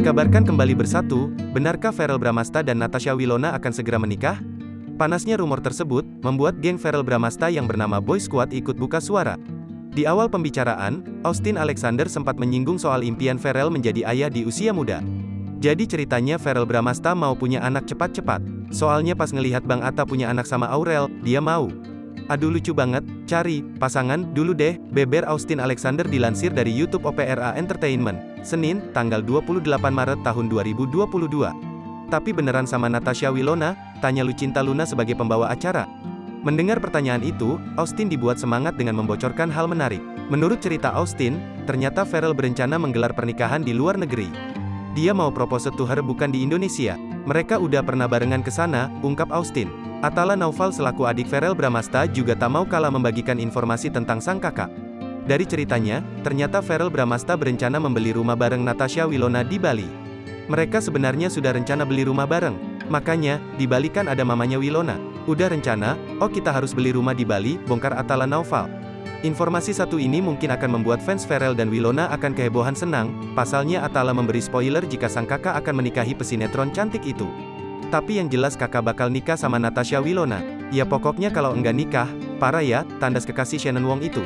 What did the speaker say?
Dikabarkan kembali bersatu, benarkah Verrell Bramasta dan Natasha Wilona akan segera menikah? Panasnya rumor tersebut, membuat geng Verrell Bramasta yang bernama Boy Squad ikut buka suara. Di awal pembicaraan, Austin Alexander sempat menyinggung soal impian Verrell menjadi ayah di usia muda. Jadi ceritanya Verrell Bramasta mau punya anak cepat-cepat. Soalnya pas ngelihat Bang Atta punya anak sama Aurel, dia mau. Aduh lucu banget, cari pasangan dulu deh, beber Austin Alexander dilansir dari YouTube OPRA Entertainment, Senin, tanggal 28 Maret tahun 2022. Tapi beneran sama Natasha Wilona? Tanya Lucinta Luna sebagai pembawa acara. Mendengar pertanyaan itu, Austin dibuat semangat dengan membocorkan hal menarik. Menurut cerita Austin, ternyata Verrell berencana menggelar pernikahan di luar negeri. Dia mau propose to her bukan di Indonesia. Mereka udah pernah barengan ke sana, ungkap Austin. Atala Naufal selaku adik Verrell Bramasta juga tak mau kalah membagikan informasi tentang sang kakak. Dari ceritanya, ternyata Verrell Bramasta berencana membeli rumah bareng Natasha Wilona di Bali. Mereka sebenarnya sudah rencana beli rumah bareng. Makanya, di Bali kan ada mamanya Wilona. Udah rencana, oh kita harus beli rumah di Bali, bongkar Atala Naufal. Informasi satu ini mungkin akan membuat fans Verrell dan Wilona akan kehebohan senang, pasalnya Atala memberi spoiler jika sang kakak akan menikahi pesinetron cantik itu. Tapi yang jelas kakak bakal nikah sama Natasha Wilona. Ya pokoknya kalau enggak nikah, parah ya, tandas kekasih Shannon Wong itu.